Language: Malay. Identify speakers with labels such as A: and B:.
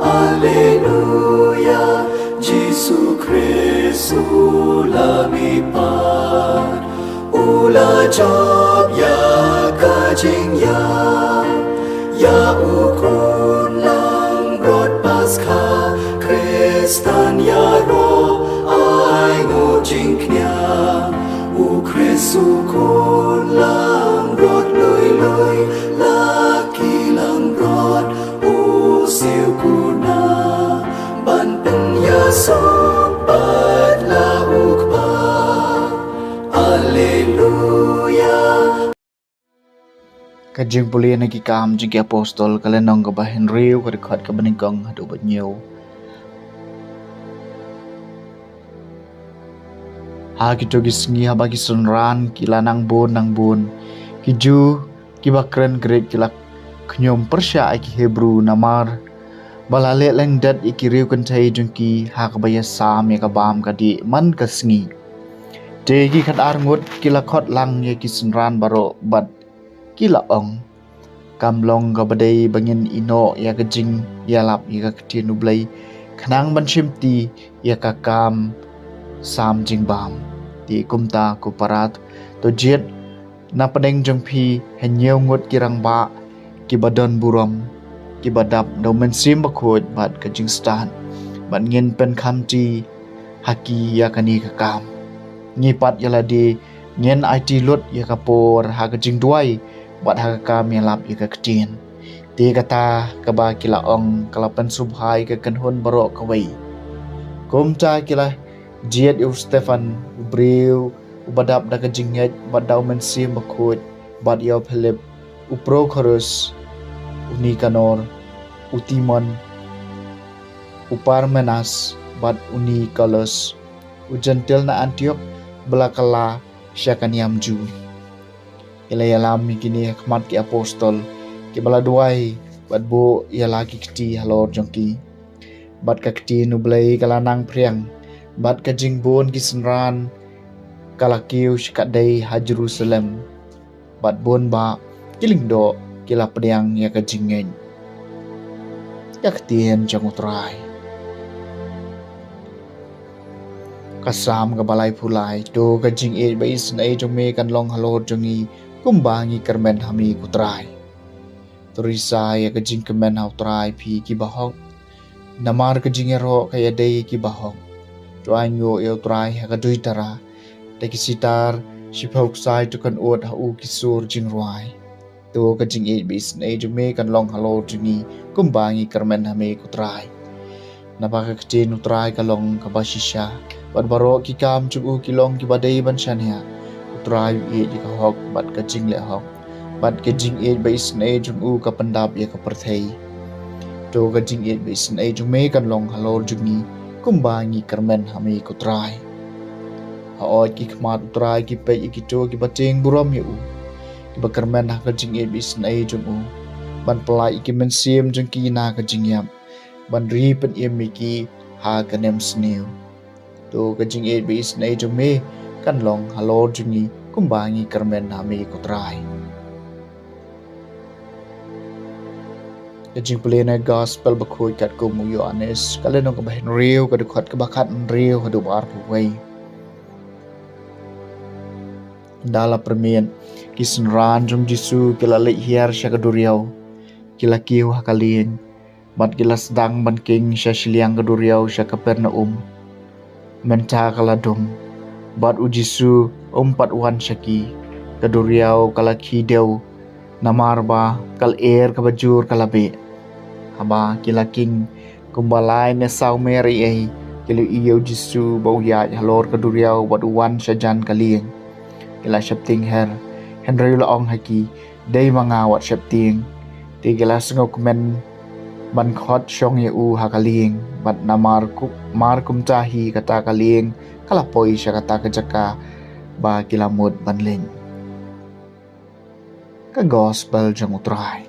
A: Alleluia, Gesù Cristo lumipad. Ula job ya kajing ya ukun lang brod Paskha Kristan ya ro ai ngo jing knya u Kristu kun lang brod lui laki lang brod u siu kuna ban pen ya so pat la ukpa. Alleluia.
B: Kajing puli nagi kam jigi apostol kalenong ka bahin riu ka dekat ka beningkong hadu banyaw. Ha kito gisngi ha bagi sunran kila nang bun kiju kibakren grek kila knyom persya iki Hebrew namar balale leng dat iki riu kentai jungki ha ka baya sam ya ka bam ka di man ka sngi. Degi kat arngut kila khot lang ya ki sunran baro bat kila ong kamlong ka badai bangin ino ya kejing ya lap ya ka ketien ublai khanang ban shimti ya ka kam sam jing bam ti kumta ku parat to jet na padeng jongpi henyeu ngut kirang ba ki badon buram ki badap do men sim bakhot bat kejing stan ban ngin pen khamti haki ya kani ka kam ngipat yala di ngen IT lut ya kapor ha kejing duai bat ha kam ya lap ya ka ketien ti kata ka ba kila ong kala pen subhai ka kanhun baro ka wei kumta kila jiet u Stefan ubriu ubadap da kejing nget badau men sim bakhot bat ya Philip uprochorus unikanor utimon uparmenas bat unikalos ujentil na Antioch belakala syakaniam ju ilayalam kini khmat ki apostol ki bala duai bat bo ya lagi kti halor jongki bat ka kti nublai kala nang priang bat ka jingbon ki senran kala kiu shikadai ha Jerusalem bat bon ba kiling do kila priang ya ka jingen ya ktien jang utrai kasam ka balai phulai do ka jing e bai snai jong me kan long halor jongi kumbangi kermen hami kutrai turisa ya ka jing kemen hautrai phi ki bahok namar ka jing ero kaya dei ki bahok tuanyo e utrai ha ka dui tara te ki sitar shipok sai tu kan ot ha u ki sur jing ruai to ka jing e bai snai jong me kan long halor jongi kumbangi kermen hami kutrai napaka ktin utrai kalong kabashisha baro ki kam chu ki long ki badai ban shania utrai e di ka hok bat ka jing le hok bat ka jing e bai snai jung u ka pandap ya ka perthei to ka jing e bai snai jung me kan long halor jungi kumbangi kermen hami kutrai ha oi ki khmat utrai ki pe ki to ki bateng buram ya u ki ba kermen ha ka jing e bai snai jung u ban pelai ki men sim jung ki na ka jing yam ban ri pen em ki ha ka nem sneu to ka jing e bai snai jung me kan long halor jungi kumbangi kermen hami kutrai ka jing plena gospel bakhoi kat ko mu Yohanes kalenong ka bahin riu ka dukhat ka bakat riu hadu bar phuwei dala permian kisnran jung Jisu kila le hiar syakaduriau kila kiu hakalien bat kila sedang ban king syashliang kaduriau syakapernaum menta kaladum bat ujisu umpat wan syaki kaduriau kala kideu namarba kal air kabajur kalabe haba kila king kumbalai ne sau meri ai kila iyo jisu bau ya halor kaduriau bat wan syajan kalien kila syapting her henry laong haki dei mangawat syapting tigala sengok men ban khot shong ye u hakaling bat namar mar kumtahi kata kaling kalapoi sya kata kejaka ba kilamut banling ka gospel jang utrai